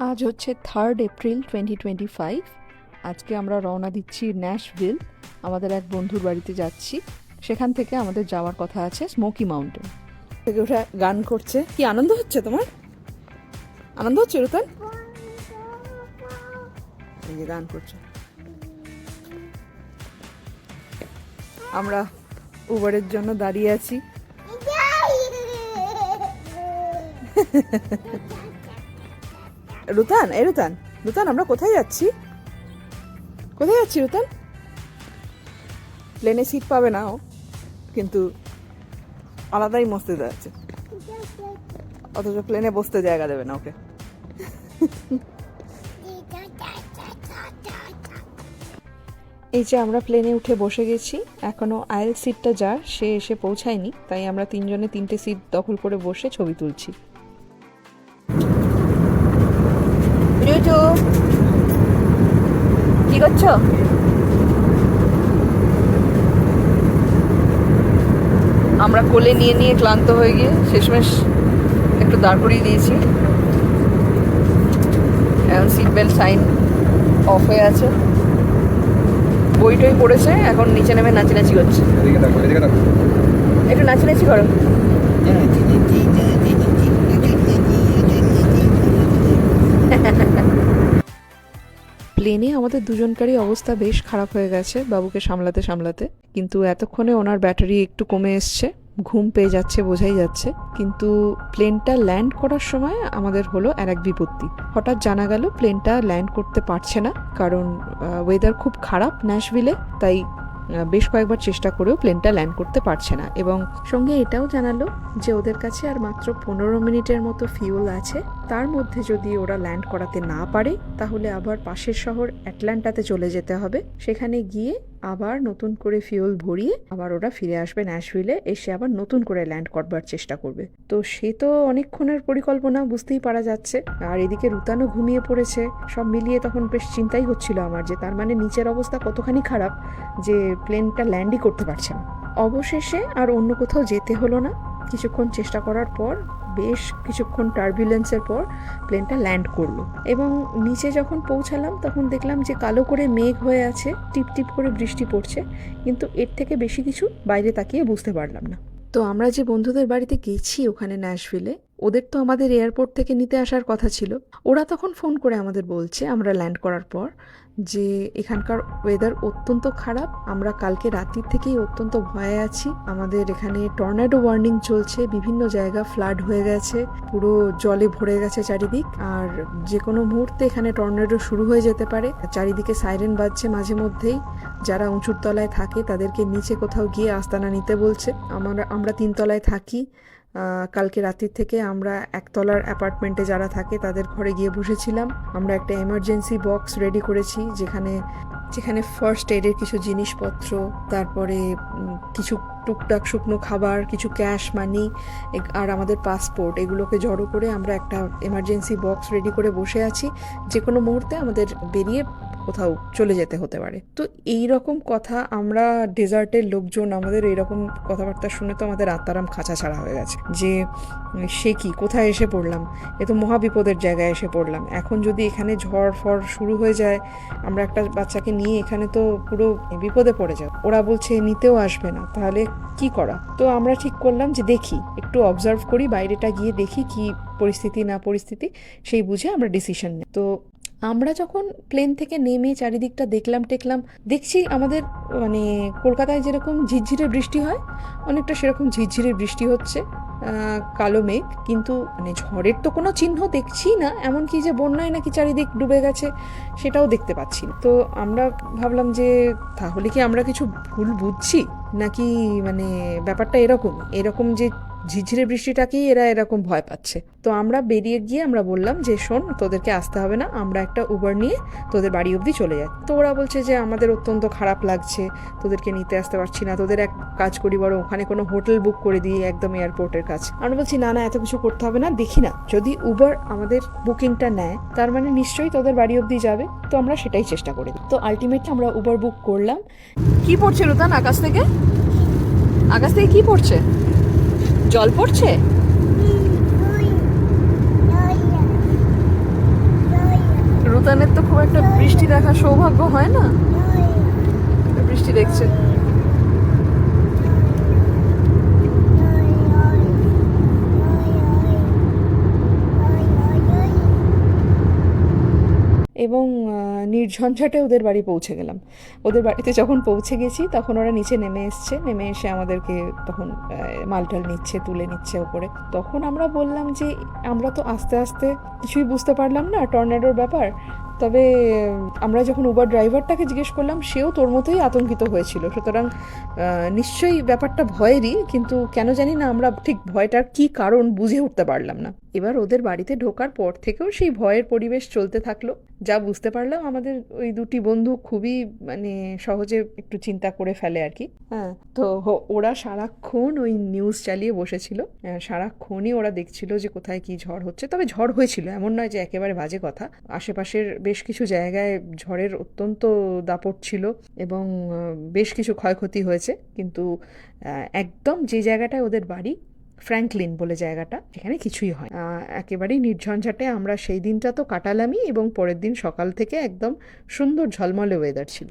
আজ হচ্ছে 3 এপ্রিল 2025। আজকে আমরা রওনা দিচ্ছি ন্যাশভিল। আমাদের এক বন্ধুর বাড়িতে যাচ্ছি। সেখান থেকে আমাদের যাওয়ার কথা আছে স্মোকি মাউন্টেন। থেকে ওটা গান করছে। কি আনন্দ হচ্ছে তোমার? আনন্দ হচ্ছে রুতান? এই যে গান করছে। আমরা উবারের জন্য দাঁড়িয়ে আছি। রুতান, এই রুতান, রুতান আমরা কোথায় যাচ্ছি? কোথায় যাচ্ছি রুতান? প্লেনে সিট পাবে না ও, কিন্তু আলাদাই মস্তিতে আছে, অথচ প্লেনে বসতে জায়গা দেবে না ওকে। এই যে আমরা প্লেনে উঠে বসে গেছি, এখনো আয়েল সিটটা যার সে এসে পৌঁছায়নি, তাই আমরা তিনজনে 3টে সিট দখল করে বসে ছবি তুলছি। কি করছো? আমরা কোলে নিয়ে নিয়ে ক্লান্ত হয়ে গিয়ে শেষমেশ একটু দাঁড় করিয়ে দিয়েছি। এখন সিট বেল্ট সাইন অফ হয়ে আছে, বই টই পড়েছে, এখন নিচে নেমে নাচানাচি করছে। একটু নাচানাচি করো। প্লেনে আমাদের দুজনকারই অবস্থা বেশ খারাপ হয়ে গেছে বাবুকে সামলাতে সামলাতে, কিন্তু এতক্ষণে ওনার ব্যাটারি একটু কমে এসছে, ঘুম পেয়ে যাচ্ছে বোঝাই যাচ্ছে। কিন্তু প্লেনটা ল্যান্ড করার সময় আমাদের হলো আর এক বিপত্তি। হঠাৎ জানা গেল প্লেনটা ল্যান্ড করতে পারছে না, কারণ ওয়েদার খুব খারাপ ন্যাশভিলে, তাই বেশ কয়েকবার চেষ্টা করেও প্লেনটা ল্যান্ড করতে পারছে না। এবং সঙ্গে এটাও জানালো যে ওদের কাছে আর মাত্র 15 মিনিটের মতো ফিউল আছে, তার মধ্যে যদি ওরা ল্যান্ড করাতে না পারে তাহলে আবার পাশের শহর অ্যাটলান্টাতে চলে যেতে হবে। সেখানে গিয়ে আবার নতুন করে ফিউল ভরিয়ে আবার ওরা ফিরে আসবে ন্যাশভিলে, এসে আবার নতুন করে ল্যান্ড করবার চেষ্টা করবে। তো সে তো অনেকক্ষণের পরিকল্পনা, বুঝতেই পারা যাচ্ছে। আর এদিকে রুতানও ঘুমিয়ে পড়েছে। সব মিলিয়ে তখন বেশ চিন্তাই হচ্ছিল আমার, যে তার মানে নিচের অবস্থা কতখানি খারাপ যে প্লেনটা ল্যান্ডই করতে পারছে না। অবশেষে আর অন্য কোথাও যেতে হলো না। কিছুক্ষণ চেষ্টা করার পর, বেশ কিছুক্ষণ টার্বুলেন্সের পর প্লেনটা ল্যান্ড করলো। এবং নিচে যখন পৌঁছালাম তখন দেখলাম যে কালো করে মেঘ হয়ে আছে, টিপ টিপ করে বৃষ্টি পড়ছে, কিন্তু এর থেকে বেশি কিছু বাইরে তাকিয়ে বুঝতে পারলাম না। তো আমরা যে বন্ধুদের বাড়িতে গেছি ওখানে ন্যাশভিলে, ওদের তো আমাদের এয়ারপোর্ট থেকে নিতে আসার কথা ছিল। ওরা তখন ফোন করে আমাদের বলছে আমরা ল্যান্ড করার পর যে এখানকার ওয়েদার অত্যন্ত খারাপ, আমরা কালকে রাত্রির থেকেই অত্যন্ত ভয়ে আছি। আমাদের এখানে টর্নেডো ওয়ার্নিং চলছে, বিভিন্ন জায়গা ফ্লাড হয়ে গেছে, পুরো জলে ভরে গেছে চারিদিক, আর যে কোনো মুহূর্তে এখানে টর্নেডো শুরু হয়ে যেতে পারে। চারিদিকে সাইরেন বাজছে মাঝে মধ্যেই। যারা উঁচুর তলায় থাকে তাদেরকে নিচে কোথাও গিয়ে আস্তানা নিতে বলছে। আমরা 3 তলায় থাকি। কালকে রাত্রির থেকে আমরা 1 তলার অ্যাপার্টমেন্টে যারা থাকে তাদের ঘরে গিয়ে বসেছিলাম। আমরা একটা এমার্জেন্সি বক্স রেডি করেছি, যেখানে ফার্স্ট এডের কিছু জিনিসপত্র, তারপরে কিছু টুকটাক শুকনো খাবার, কিছু ক্যাশ মানি আর আমাদের পাসপোর্ট, এগুলোকে জড়ো করে আমরা একটা এমার্জেন্সি বক্স রেডি করে বসে আছি। যে কোনো মুহূর্তে আমাদের বেরিয়ে কোথাও চলে যেতে হতে পারে। তো এই রকম কথা, আমরা ডেজার্টের লোকজন, আমাদের এইরকম কথাবার্তা শুনে তো আমাদের আত্মারাম খাঁচা ছাড়া হয়ে গেছে, যে সে কি, কোথায় এসে পড়লাম, এ তো মহাবিপদের জায়গায় এসে পড়লাম। এখন যদি এখানে ঝড় ফড় শুরু হয়ে যায়, আমরা একটা বাচ্চাকে নিয়ে এখানে তো পুরো বিপদে পড়ে যাব। ওরা বলছে নিতেও আসবে না, তাহলে কি করা? তো আমরা ঠিক করলাম যে দেখি, একটু অবজার্ভ করি, বাইরেটা গিয়ে দেখি কি পরিস্থিতি না পরিস্থিতি, সেই বুঝে আমরা ডিসিশন নিই। তো আমরা যখন প্লেন থেকে নেমে চারিদিকটা দেখছি আমাদের মানে কলকাতায় যেরকম ঝিরঝিরে বৃষ্টি হয়, অনেকটা সেরকম ঝিরঝিরে বৃষ্টি হচ্ছে, কালো মেঘ, কিন্তু মানে ঝড়ের তো কোনো চিহ্ন দেখছি না। এমনকি যে বন্যায় নাকি চারিদিক ডুবে গেছে সেটাও দেখতে পাচ্ছি না। তো আমরা ভাবলাম যে তাহলে কি আমরা কিছু ভুল বুঝছি, নাকি মানে ব্যাপারটা এরকম যে ঝিরঝিরে বৃষ্টিটাকেই এরা এরকম ভয় পাচ্ছে। তো আমরা বেরিয়ে গিয়ে আমরা বললাম যে শোন, তোদেরকে আসতে হবে না, আমরা একটা উবার নিয়ে তোদের বাড়ি অবধি চলে যাই। তো ওরা বলছে যে আমাদের অত্যন্ত খারাপ লাগছে, তোদেরকে নিতে আসতে পারছি না, তোদের এক কাজ করি, বড় ওখানে কোনো হোটেল বুক করে দিই একদম এয়ারপোর্টের কাছে। আমরা বলছি না না, এত কিছু করতে হবে না, দেখি না, যদি উবার আমাদের বুকিংটা নেয় তার মানে নিশ্চয়ই তোদের বাড়ি অবধি যাবে। তো আমরা সেটাই চেষ্টা করি। তো আলটিমেটলি আমরা উবার বুক করলাম। কি পড়ছে রুতান আকাশ থেকে? কি পড়ছে? জল পড়ছে? সুলতানের তো খুব একটা বৃষ্টি দেখার সৌভাগ্য হয় না, বৃষ্টি দেখছে। এবং নির্ঝঞ্ঝাটে ওদের বাড়ি পৌঁছে গেলাম। ওদের বাড়িতে যখন পৌঁছে গেছি তখন ওরা নিচে নেমে এসছে, নেমে এসে আমাদেরকে তখন মালটাল নিচ্ছে, তুলে নিচ্ছে ওপরে। তখন আমরা বললাম যে আমরা তো আস্তে আস্তে কিছুই বুঝতে পারলাম না টর্নেডোর ব্যাপার, তবে আমরা যখন উবার ড্রাইভারটাকে জিজ্ঞেস করলাম সেও তোর মতোই আতঙ্কিত হয়েছিল, সুতরাং নিশ্চয়ই ব্যাপারটা ভয়েরই, কিন্তু কেন জানি না আমরা ঠিক ভয়টার কি কারণ বুঝে উঠতে পারলাম না। এবার ওদের বাড়িতে ঢোকার পর থেকেও সেই ভয়ের পরিবেশ চলতে থাকলো। যা বুঝতে পারলাম আমাদের ওই দুটি বন্ধু খুবই মানে সহজে একটু চিন্তা করে ফেলে আর কি। হ্যাঁ, তো ওরা সারাক্ষণ ওই নিউজ চালিয়ে বসেছিল, সারাক্ষণই ওরা দেখছিল যে কোথায় কি ঝড় হচ্ছে। তবে ঝড় হয়েছিল, এমন নয় যে একেবারে বাজে কথা, আশেপাশের বেশ কিছু জায়গায় ঝড়ের অত্যন্ত দাপট ছিল এবং বেশ কিছু ক্ষয়ক্ষতি হয়েছে। কিন্তু একদম যে জায়গাটায় ওদের বাড়ি, ফ্র্যাঙ্কলিন বলে জায়গাটা, এখানে কিছুই হয় একেবারেই নির্ঝঞ্ঝাটে আমরা সেই দিনটা তো কাটালামই, এবং পরের দিন সকাল থেকে একদম সুন্দর ঝলমলে ওয়েদার ছিল।